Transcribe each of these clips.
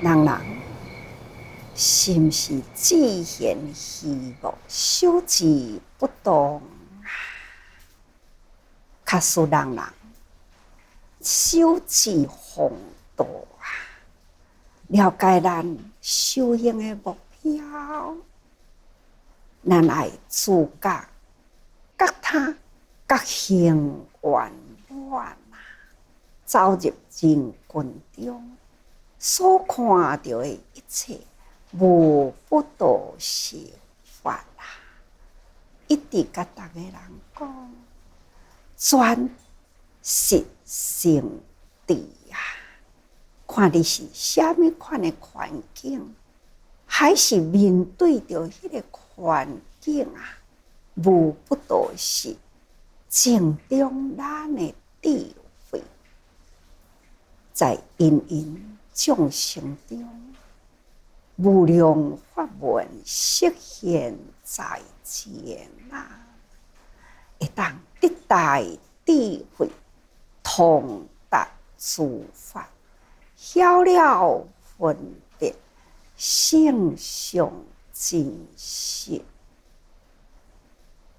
人人心是只现虚无，守志不动，较使人人守志风度啊！了解咱修行的目标，咱爱自觉、觉他、觉行圆满啊！走入人群中，所看到的一切，无不都是法啊！一直甲大家人讲，专实性智啊！看你是什么款的环境，还是面对着迄个环境啊，无不都是正中咱的智慧，在芸芸众生中，无量法门实现在前啊！会当得大智慧，通达诸法，晓了分别，性相真实。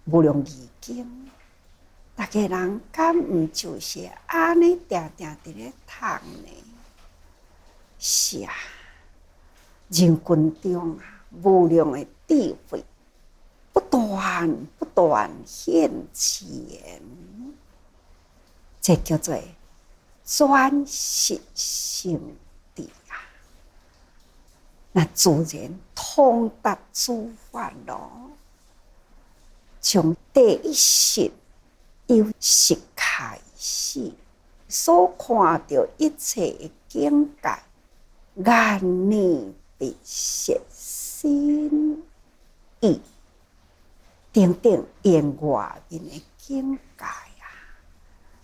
无量义经，大家人敢毋就是安尼定定伫咧读呢？是啊，人群中啊，无量的智慧不断现前，这叫做专实性智啊！那自然通达诸法咯。从第一识由识开始，所看到一切的境界，眼耳鼻舌身意，等等言外面的境界啊，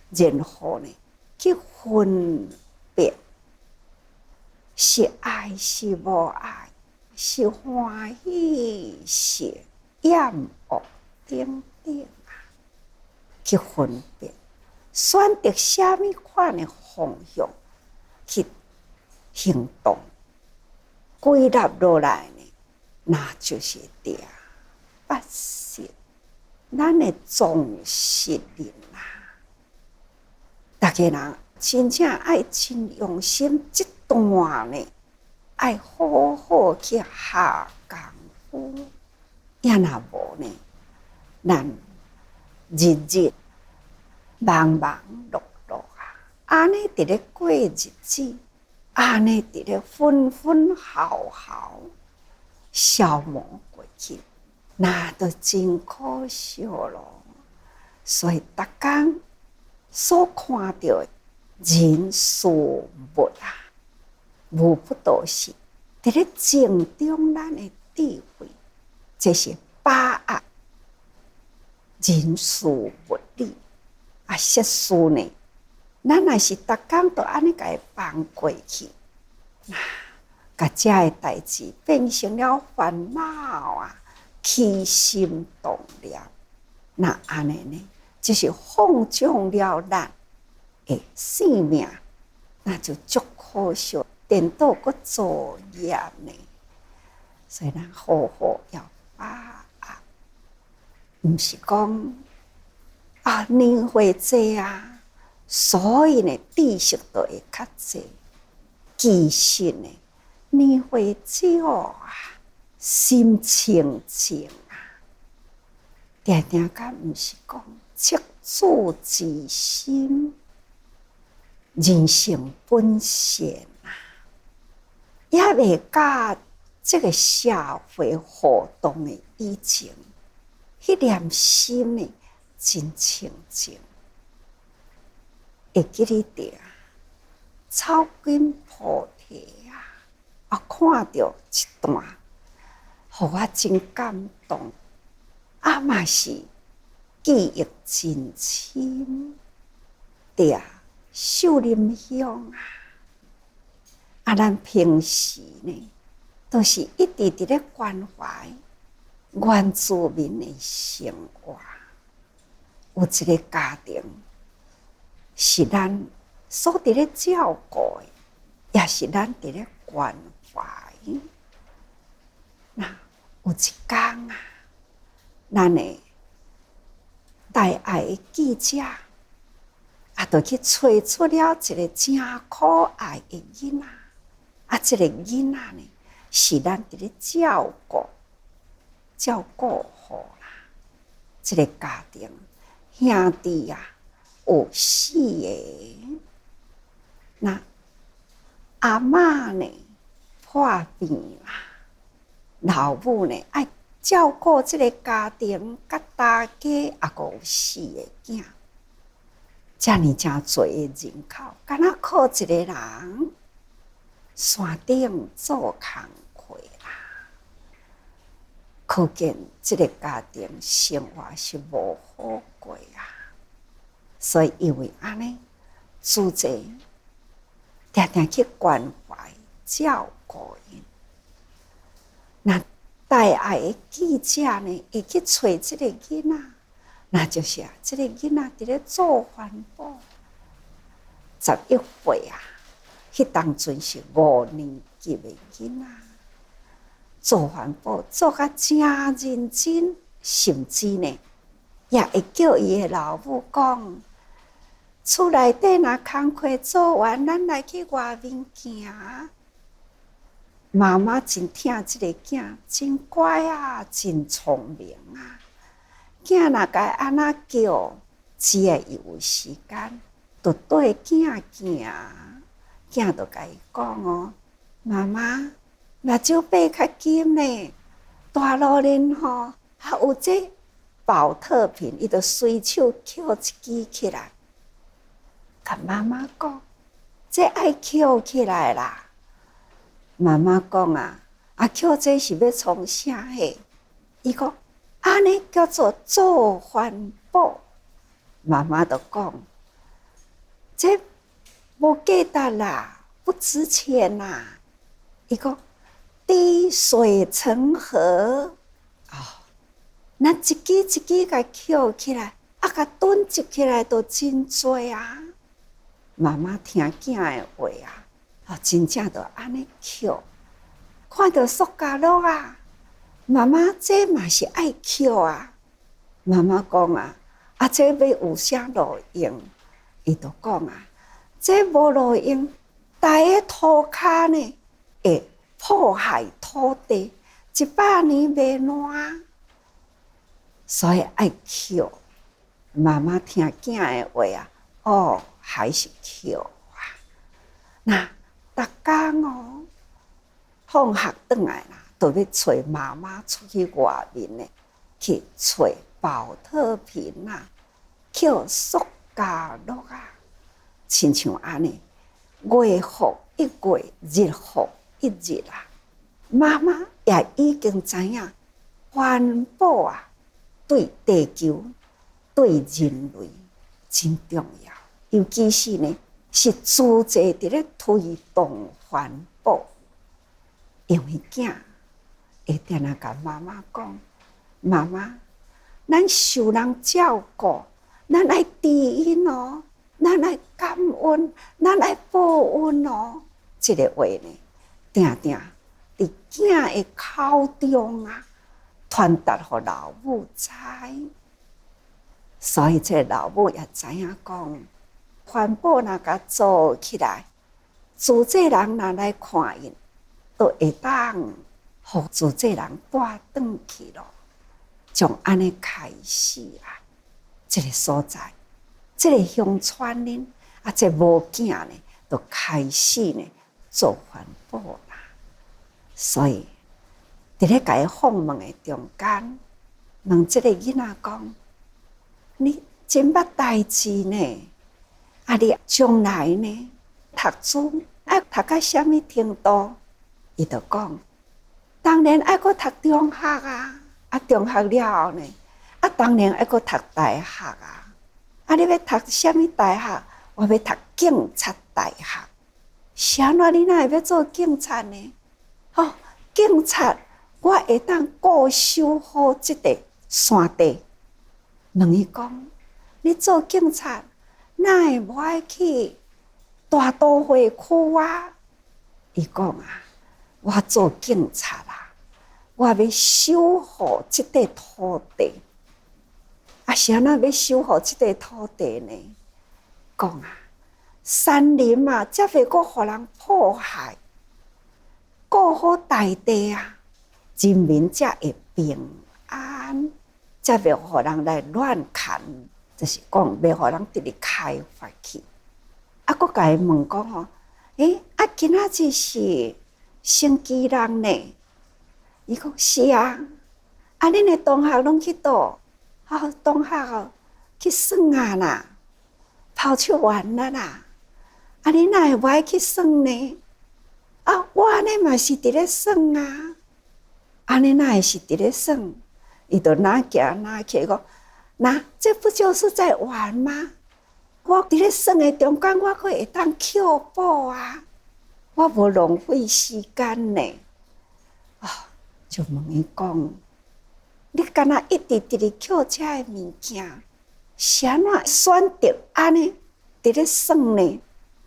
然后呢，去分别是爱是无爱，是欢喜是厌恶。等等啊，去分别，选择什么款的方向去行动，归纳落来呢，那就是第八识，咱的总识人啊！大家人真正爱真用心，这段呢，爱好好去下功夫，也若无呢。咱日日忙忙碌碌啊，安尼伫咧过日子，安尼伫咧分分毫毫消磨过去，那都真可惜咯。所以逐工所看到人事物啊，无不都是伫咧正中咱的智慧，这是把握人事物理啊，世事呢，咱若是逐工都安尼甲伊放过去，甲遮个代志变成了烦恼啊，起心动念，那安尼呢，就是放纵了咱的性命，那就足可惜，颠倒搁作业呢。所以咱好好要把。毋是讲啊，年岁济啊，所以呢，知识就会较济。其实呢，年岁少啊，心清净啊，定定甲毋是讲赤子之心，人性本善啊，也未甲这个社会互动的以前。迄念心呢，真清净。会记得着草根菩提啊，看到一段，互我真感动。啊，嘛是记忆真深。着秀林乡啊，咱平时呢，都是一直伫咧关怀。原住民的生活，有一个家庭是咱所伫咧照顾的，也是咱伫咧关怀。那有一天啊，咱的大爱的记者就去找出了一个真可爱的囡仔，这个囡仔呢是咱伫咧照顾好啦。这个家庭兄弟有4个，那阿嬷呢破病啦，老母呢爱照顾这个家庭，甲大家也有4个囝，这么真多的人口，敢若靠一个人山顶做工课啦，可见这个家庭生活是无好过啊。所以因为安尼，主者常常去关怀照顾因。那大爱的记者呢，会去找这个囡仔，那就是这个囡仔伫咧做环保。11岁迄当阵是5年级的囡仔，做环保做甲真认真，甚至呢，也会叫伊的老母讲，厝内底若工课做完，咱来去外面行。妈妈真疼这个囝，真乖真聪明囝若该安那叫，只要伊有时间，就对囝行。囝就甲伊讲妈妈，目睭爬较紧呢，大路人有这保特瓶，伊就随手捡一支起来，甲妈妈讲，这爱捡起来啦。妈妈讲捡这是要创啥货？伊讲安尼叫做做环保。妈妈就讲，这无价值啦，不值钱啦。伊讲滴水成河咱一支一支甲捡起来，甲囤积起来都真多啊。妈妈听囝的话真正就安尼捡。看到塑胶袋妈妈这嘛是爱捡妈妈讲这要有啥路用？伊就讲这无路用，大个涂骹呢会破坏土地，100年袂烂，所以爱捡。妈妈听囝的话还是捡那逐工放学转来啦，就要找妈妈出去外面呢，去找保特瓶捡塑胶袋亲像安尼，月复一月，日复一日妈妈也已经知影环保对地球、对人类真重要，尤其是呢，是主者伫咧推动环保。因为囝会定常甲妈妈讲，妈妈，咱受人照顾，咱爱知恩咱爱感恩，咱爱报恩这个话呢，定定伫囝的口中传达给老母知，所以这老母也知影讲，环保若甲做起来，自这人若来看因，都会当互自这人带转去咯。从安尼开始这个所在，这个乡村人这母囝呢，就开始呢做环保啦。所以伫咧甲伊访问的中间，问这个囡仔讲：你真捌代志呢？你将来呢读书读到什么程度？伊就讲，当然爱阁读中学中学了后呢，当然爱阁读大学你要读什么大学？我要读警察大学。是安怎你哪会要做警察呢？警察我会当固守好这个山地。问伊讲，你做警察哪会无爱去大都会区伊讲啊，我做警察啊，我要守护这块土地。啊，是安怎要守护这块土地呢？讲啊，山林啊，才袂阁互人破坏，顾好大地啊，人民才会平安，才袂互人来乱砍，就是讲袂互人直直开发去。啊，佫甲伊问讲吼，啊，今仔日是星期日呢？伊讲是啊，啊，恁的同学拢去倒？啊，同学哦，去耍啊啦，跑去玩啦啦。啊，你哪会不爱去耍呢？啊，我呢嘛是伫咧耍啊。啊，你哪会是伫咧耍？伊就哪行哪去讲，那这不就是在玩吗？我伫咧耍的中间，我可会当捡宝啊，我无浪费时间呢。啊，就问伊讲。你敢若一直伫咧捡遮个物件，是安怎选择安尼伫咧耍呢？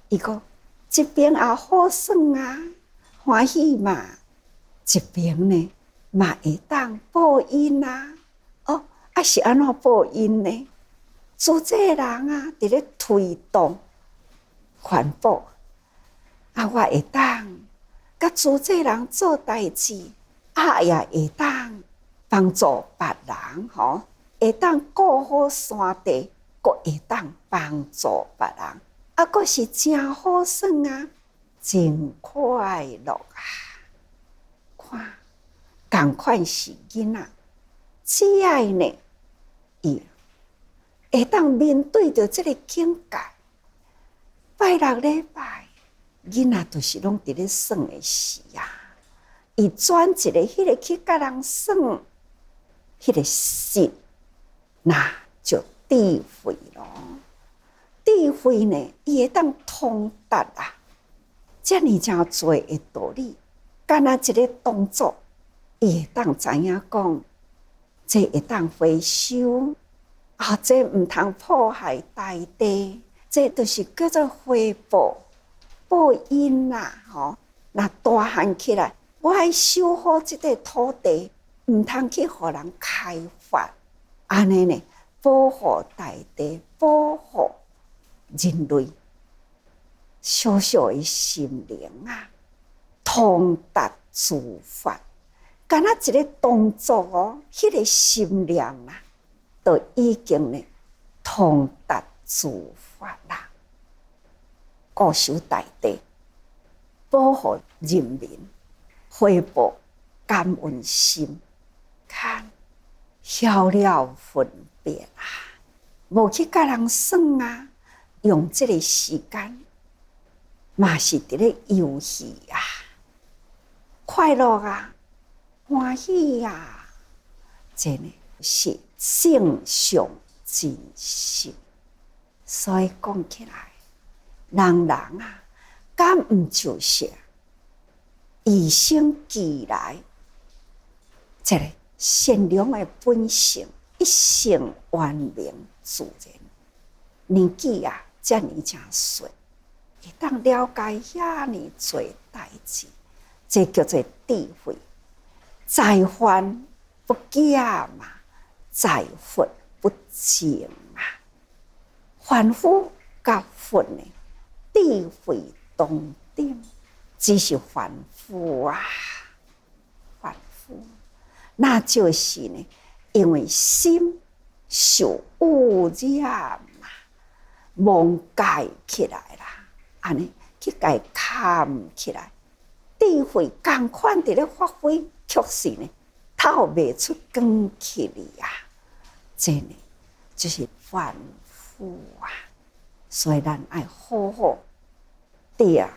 伊讲一边也好耍啊，欢喜嘛；一边呢嘛会当报应啊。哦，啊是安怎报应呢？主这人啊，伫咧推动环保，啊，我会当甲主这人做代志，啊也会当。帮助别人吼，会当顾好山地，佫会当帮助别人，啊，佫是真好耍啊，真快乐啊！看，同款是囡仔，只要呢，伊会当面对着这个境界，拜六礼拜，囡仔都是拢伫咧耍的事啊，伊转一个迄个去甲人耍。迄个心，那就智慧咯。智慧呢，伊会当通达啊，遮尔真多的道理。干那一个动作，伊会当知影讲，这会当回收啊，这毋通破坏大地，这就是叫做回报报应啦，吼。那大汉起来，我爱守护这个土地。毋通去互人开发，安尼呢，保护大地，保护人类小小的心灵啊，通达自发，干那一个动作哦，迄个心念啊，都已经呢通达自发啦，固守大地，保护人民，回报感恩心。看，晓了分别啊，无去甲人耍啊，用这个时间，嘛是伫咧游戏啊，快乐啊，欢喜啊，这呢是性上真实。所以讲起来，人啊，敢毋就是与生俱来这个？善良的本性，一生圆明自然。年纪啊，遮尔正细，会当了解遐尼多代志，这叫做智慧。在凡不假嘛，在佛不净啊。凡夫甲佛呢，智慧同等，只是凡夫啊，凡夫。那就是呢，因为心受污染嘛，蒙盖起来啦，安尼去甲伊盖起来，智慧共款伫咧发挥，却是呢透袂出光去哩啊！这呢就是凡夫啊，所以咱爱好好对啊，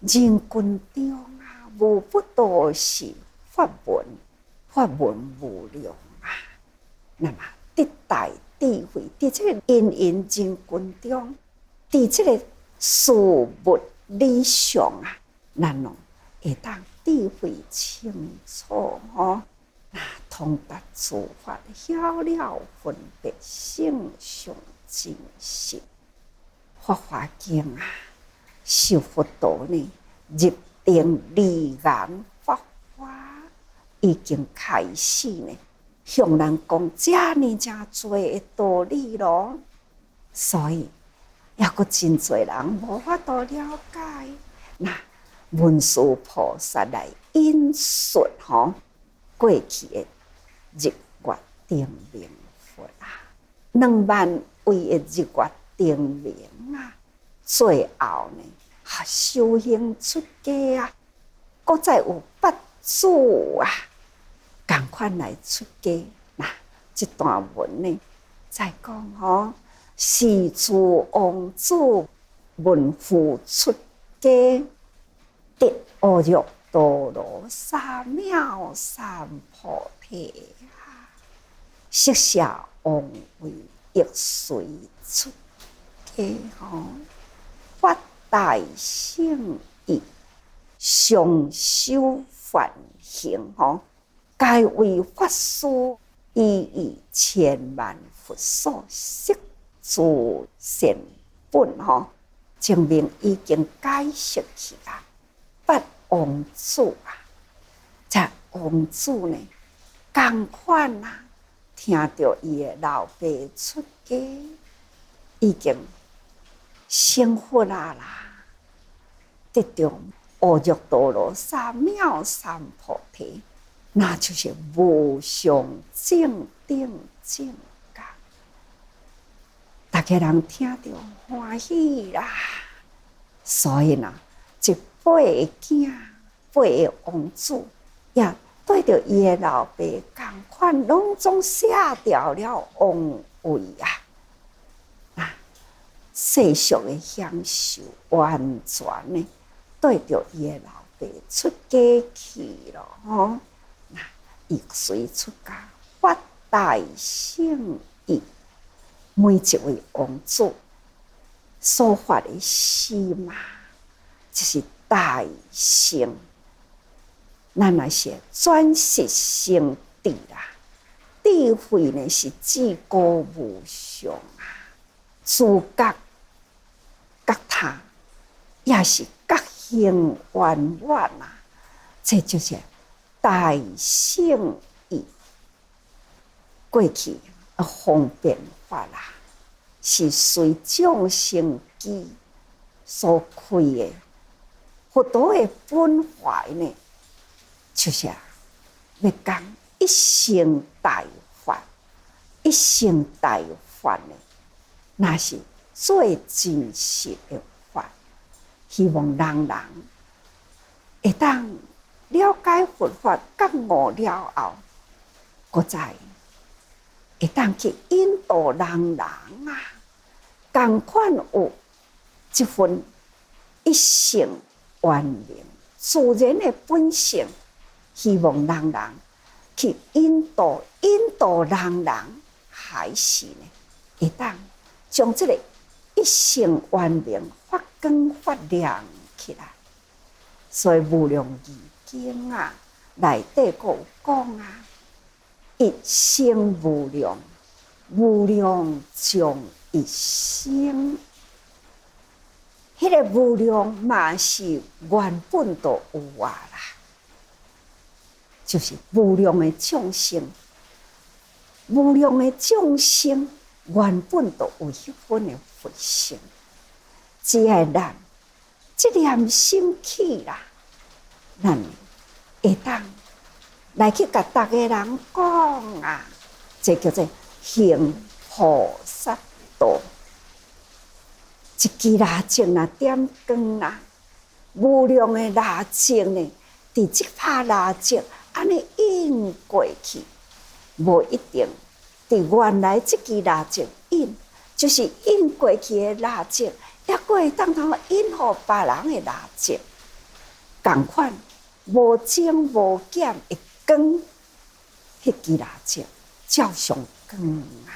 人群中啊，无不都是法门。法门无量啊！那么得大智慧，伫这个芸芸人群中，伫这个事物理上啊，咱拢会当智慧清楚吼，那通达自发，晓了分别，性上真实。法华经啊，受佛道呢入定离眼法华已经开始呢，向咱讲这呢真多的道理咯。所以也佫真多人无法度了解。那文殊菩萨来引述过去的日月定明佛啊，20000位的日月定明啊，最后呢，修行出家啊，佫再有8祖啊，同款来出家。那这段文呢，再讲世祖王子文父出家，得阿耨多罗三藐三菩提啊！释迦王位亦随出家发大乘意，上修梵行该为法师以千万佛所摄诸善本证明已经解释去啊。8王子啊，这王子呢，同款啊，听到伊的老爸出家，已经成佛啦，得到阿耨多罗三藐三菩提，那就是无上正等正觉。大家人听到欢喜啦，所以呢，这8个囝，8个王子也对着伊的老爸同款，拢总卸掉了王位啊！世俗的享受完全呢，对着伊的老爸出家去了那伊随出家发大乘意，每一位王子所发的誓嘛，就是大乘。咱那些转识圣智啦，智慧呢是至高无上啊，资觉觉他也是觉行圆满啊，这就是大乘意。过去方便法啦，是随众生机所开的，佛陀的本怀呢，就是要讲一乘大法，一乘大法呢，那是最真实的法。希望人会当了解佛法觉悟了后，搁再会当去引导人啊，同款有这份一乘圆明自然的本性。希望人去引导人还是呢，会当将这个一乘圆明发光发亮起来。所以无量义经啊，内底佫有讲啊，一乘无量，无量将一乘。迄个无量嘛是原本就有啦，就是无量的众生，无量的众生原本就有迄份的佛性，只要咱这念心起啦，咱会当来去甲大家人讲啊，这叫做行菩萨道。一支蜡烛若点光啦，无量的蜡烛呢，伫这把蜡烛安尼引过去，无一定伫原来这支蜡烛引，就是引过去的蜡烛，也佫会当引互别人的蜡烛，同款无增无减的光，迄支蜡烛照常光啊！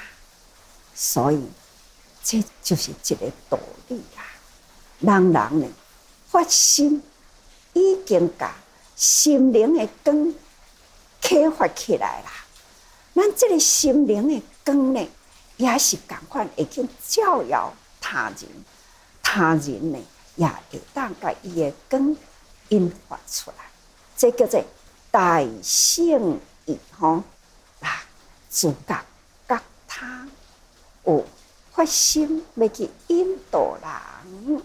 所以这就是一个道理啦。人呢，发心已经把心灵的光启发起来啦。咱这个心灵的光呢，也是同款会去照耀他人，他人呢也会当把伊的光引发出来，这叫做大圣意吼。主角角他有发心要去引导人，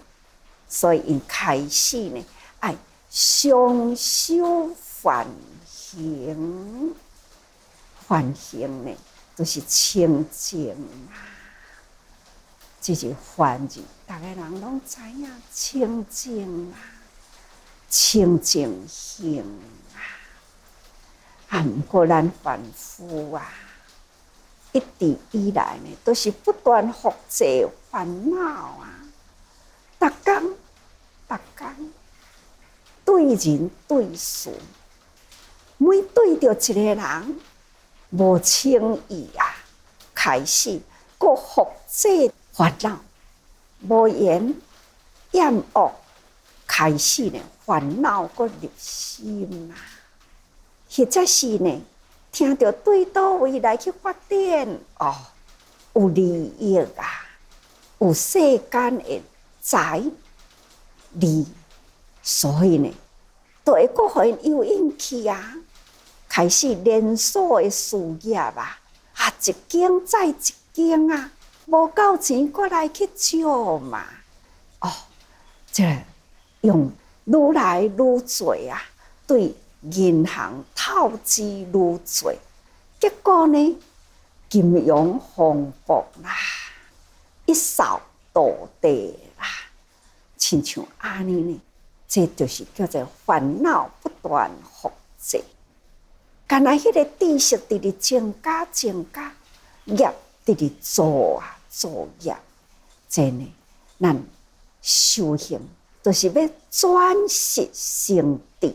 所以因开始呢，爱双修梵行。梵行呢，就是清净啊。这是梵字，大家人拢知影清净啊，清净行啊。不过咱凡夫啊，一直以来呢，都是不断复制烦恼啊。逐天对人对事，每对着一个人无情义啊，开始搁复制烦恼，无言厌恶，开始呢烦恼搁入心啊。或者是呢，听到对倒位来去发展哦，有利益啊，有世间的财利，所以呢，就会搁互因有引起啊，开始连锁的事业啊，一件再一件啊，无够钱搁来去借嘛，哦，这用愈来愈多啊，对银行透支愈多，结果呢，金融风暴啦，一扫到底啦，亲像安尼呢，这就是叫做烦恼不断复制。干那迄个知识直直增加，业直直做业，真呢，咱修行就是要转识成智。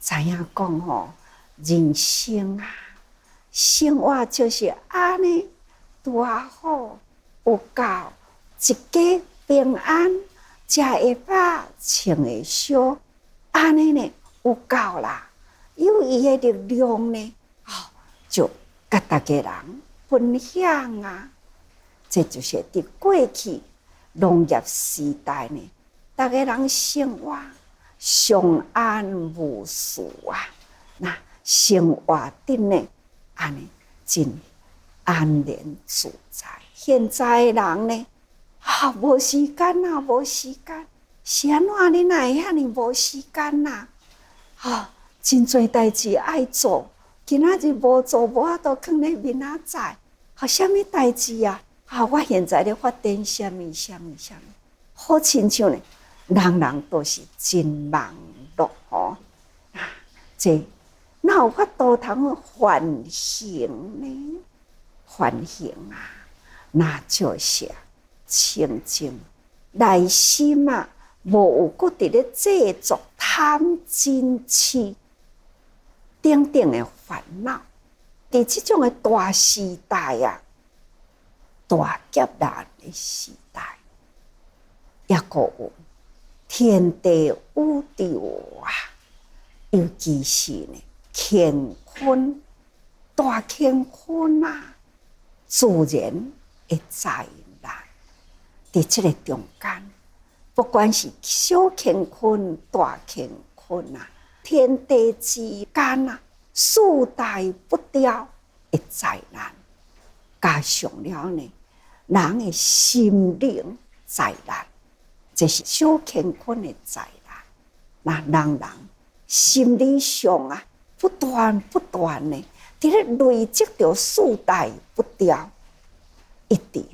知影讲吼，人生啊，生活就是安尼，多好，有够一家平安，食会饱，穿会烧，安尼呢有够啦。有伊的力量呢，就甲大家人分享啊。这就是伫过去农业时代呢，大家人生活相安无事啊，那生活顶呢，安尼真安然自在。现在人呢，无时间啊，无时间，是安怎你哪会遐尼无时间啊？真侪代志爱做，今仔日无做，无法度放咧明仔载。什么代志啊？我现在咧发展什么？好亲像呢，人人都是真忙碌吼。这哪有法度通反省呢？反省啊，那就是清净内心啊，无有搁伫咧制作贪嗔痴等等的烦恼。伫这种的大时代啊，大劫难的时代，也搁有天地宇宙啊，尤其是呢乾坤，大乾坤啊，自然的灾难。伫这个中间，不管是小乾坤、大乾坤啊，天地之间啊，四大不调的灾难，加上了呢，人的心灵灾难，这是小乾坤的灾难。那人心理上啊，不断呢，伫咧累积着四大不调，一直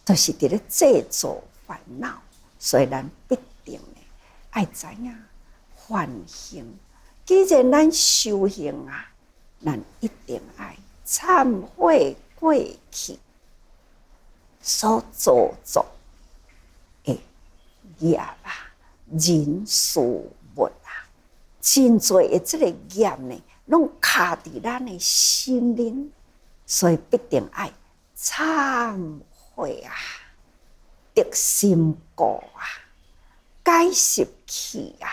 都是伫咧制造烦恼。所以咱必定呢，爱知影反省。既然咱修行啊，咱一定爱忏悔过去所做作的业啊、人事物啊，真多的这个业呢，拢卡伫咱的心灵，所以必定爱忏悔啊，得心过啊，改习去啊，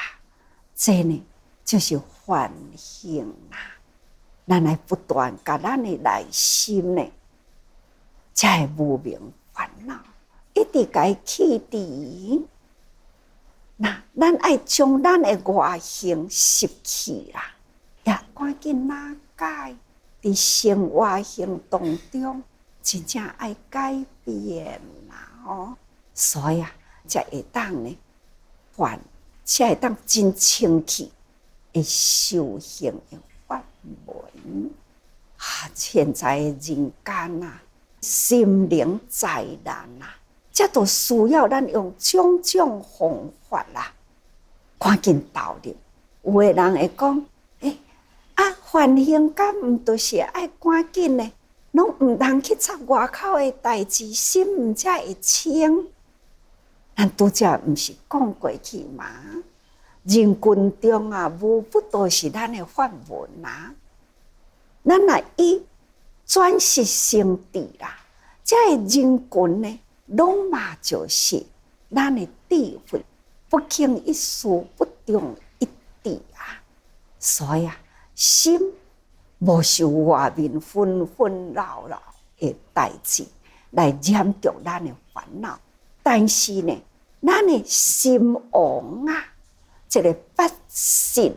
这呢就是反省啊。咱来不断甲咱的内心呢，才会无明烦恼，一直甲伊去除。那咱爱将咱的外形失去啦，也赶紧哪解？伫生活行动中，真正爱改变啦所以才会当呢，才会当真清气的修行的法门现在的人间心灵灾难这都需要咱用种种方法赶紧投入。有的人会讲，反省感毋就是爱赶紧呢？拢毋通去插外口的代志，心毋才会清。咱拄则毋是讲过去嘛？人群中无不都是咱的法门咱若以转识成智这个人群呢，拢嘛就是咱的智慧，不轻一事，不重一智所以心无受外面纷纷扰扰的代志来染着咱的烦恼，但是呢，咱的心王这个八识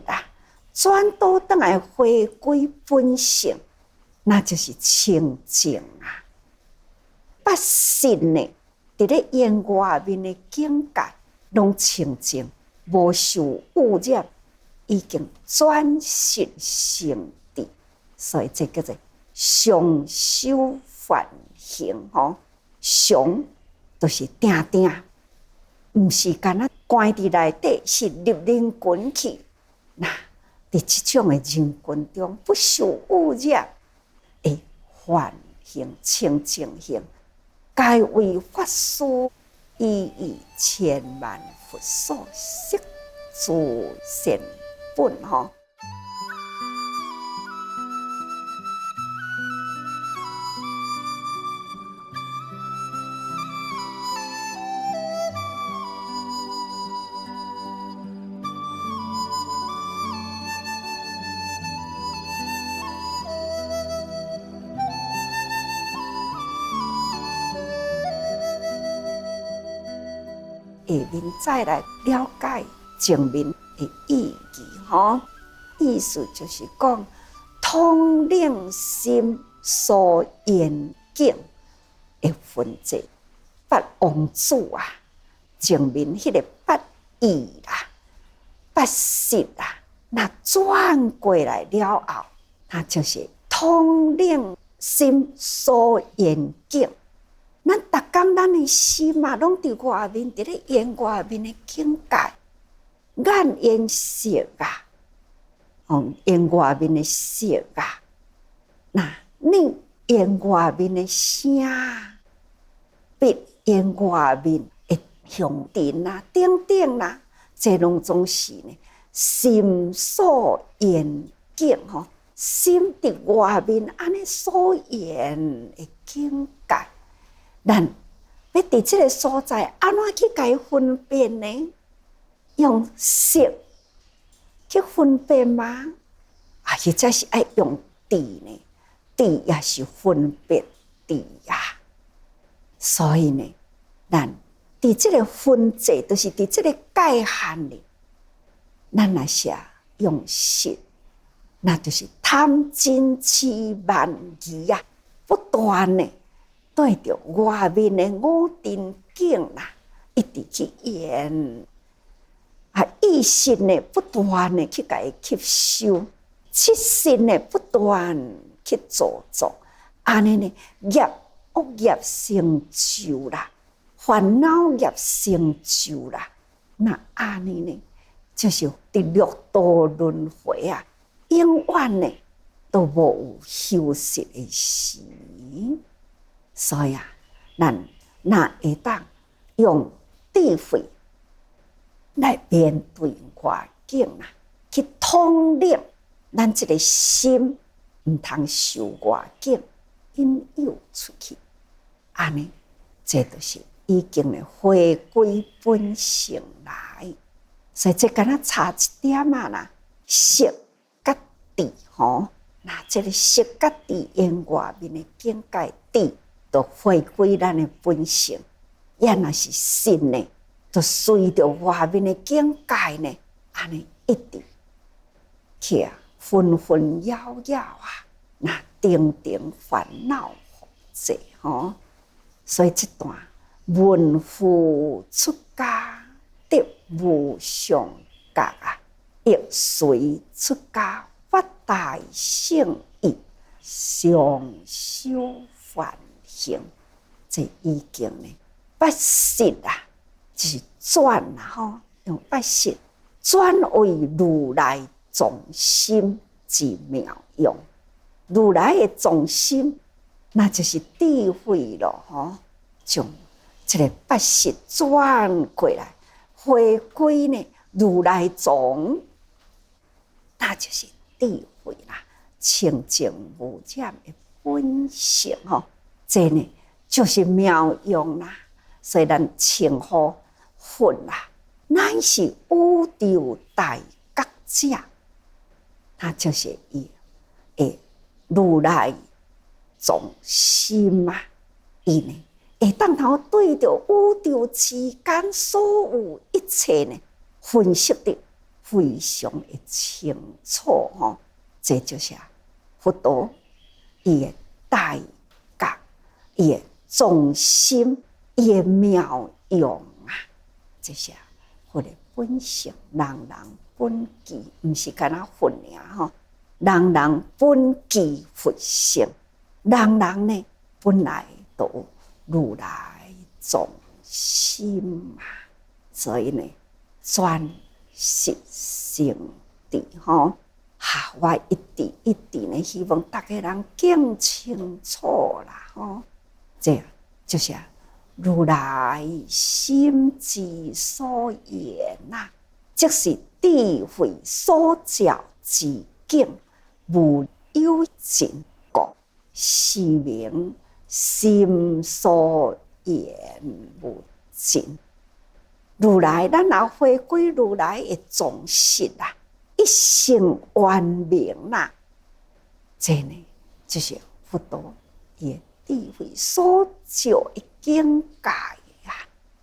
转倒转来回归本性，那就是清净八识呢，伫咧言外面的境界，拢清净，无受污染，已经转识成智，所以这叫做常修反省常就是定定，毋是干那关伫内底，是入人群去。那伫这种的人群中，不受污染的反省清净行，该为法师以千万佛所摄诸善本下面再来了解正面的意义意思就是讲，统领心所缘境的分际，八王子正面迄个八义八识那转过来了后，那就是统领心所缘境。咱逐工咱的心拢伫外面，伫咧眼外面的境界，眼缘色眼外面的色那你眼外面的声，鼻眼外面的响电等等这拢总是呢心所缘境心伫外面安尼所缘的境界。咱要伫这个所在，安怎去甲伊分辨呢？用色去分辨吗？或者是爱用智呢？智也是分辨智所以呢，咱伫这个分际，就是伫这个界限里，咱若是用色，那就是贪嗔痴慢疑不断呢。对着外面的五尘境一直去演意识呢不断的去甲伊吸收，七识呢不断去做作，安尼呢恶业成就烦恼业成就那安尼呢就是伫六道轮回永远呢都无有休息的时。所以咱若会当用智慧来面对外境去统领咱这个心，毋通受外境引诱出去。安尼，这就是已经的回归本性来。所以这敢若差一点色甲智那这个色甲智因外面的境界智。就回归咱的本性，也若是心呢，就随着外面的境界呢，安尼一直去纷纷扰扰啊，那定定烦恼复杂吼。所以这段文夫出家得无上觉啊，亦随出家发大圣意，上修梵行。这已经呢，八识啊，就是转啊吼，用八识转为如来众心之妙用。如来的众心，那就是智慧了吼，将这个八识转过来，回归呢如来众，那就是智慧啦，清净无染的本性吼，这呢就是妙用啦。所以咱称呼佛啦，乃是宇宙大觉者，他就是伊诶如来众心啊，伊呢会当头对着宇宙之间所有一切呢，分析得非常的清楚吼。这就是佛陀伊的大觉，伊的众心，伊的妙用啊，这是佛的本性。人人本具，毋是干那佛尔吼，人人本具佛性，人人呢本来都有如来众心啊。所以呢，专是圣谛吼。我一直呢，希望大家人更清楚啦吼。这样就是如来心之所言呐，即是智慧所照之境，无有尽故，是名心所言无尽。如来，咱若回归如来的众识啊，一性圆明啦，这呢就是佛陀伊的智慧所照的境界啊。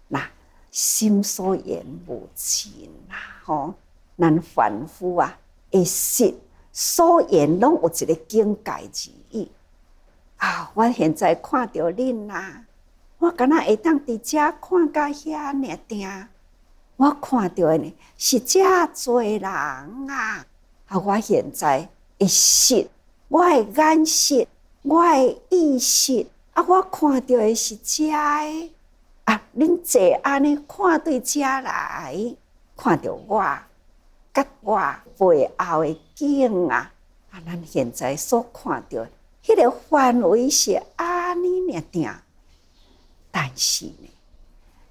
那心所言无尽啦，吼，咱凡夫啊，会识所言拢有一个境界之意啊。我现在看到恁啦，我敢若会当伫遮看到遐尔定。我看到的呢是遮多人啊！我现在会识，我的眼识，我的意识我看到的是遮的恁坐安尼看对遮来，看到我，甲我背后的景啊！咱现在所看到迄个范围是安尼尔定，但是呢，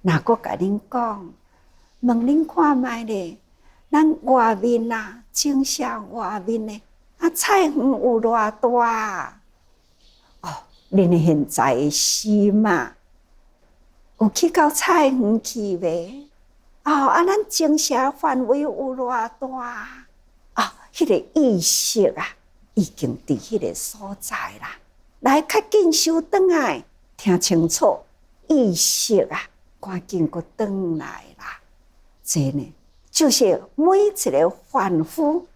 若阁甲恁讲。问恁看觅咧，咱外面啊，镜下外面咧，菜园有偌大？哦，恁现在的心啊，有去到菜园去未？咱镜下范围有偌大？迄个意识啊，已经伫迄个所在啦。来，较紧收转来，听清楚，意识啊，赶紧阁转来啦。这呢，就是每一个凡夫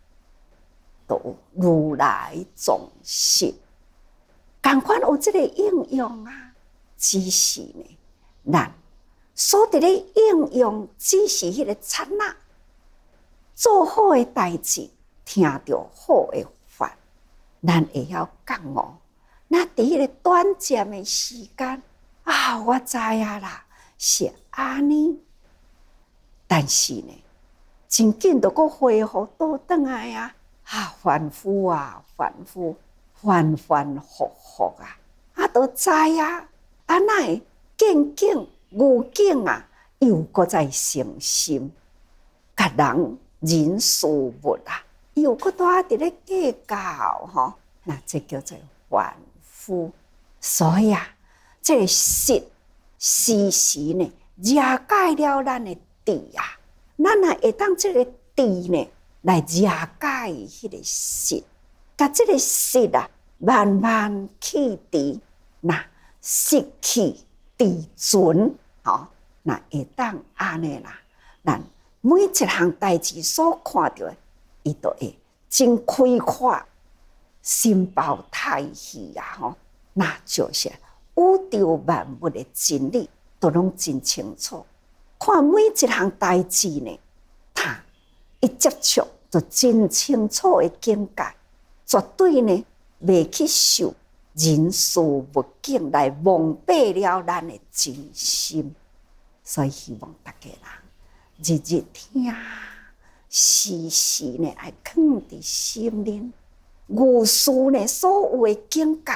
都有如来众识，同款有这个应用啊。只是呢，咱所伫咧应用，只是迄个刹那，做好的代志，听到好的法，咱会晓觉悟。那伫迄个短暂的时间我知影啦，是安尼。但是呢，真紧就阁恢复倒转来啊！凡夫啊，凡夫，反反复复都知哪会见境悟境又阁在成心，甲人事物又阁拄伫咧计较吼，那这叫做凡夫。所以这个识时时呢，遮解了咱的智咱也会当这个智呢来遮解迄个识，甲这个识慢慢去除，那失去自存那会当安尼啦，咱每一项代志所看到的，伊都会真开阔，心包太虚啊！吼，那就是宇宙万物的真理，都拢真清楚。看每一项代志呢，他一接触就真清楚的境界，绝对呢袂去受人事物境来蒙蔽了咱的真心。所以希望大家人日日听，时时呢爱放伫心里。愚事呢所有的境界，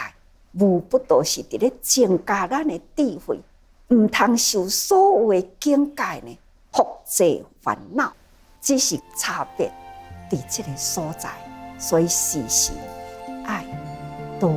无不都是伫咧增加咱的智慧，毋通受所有的境界呢复制烦恼，只是差别伫即个所在。所以时时爱多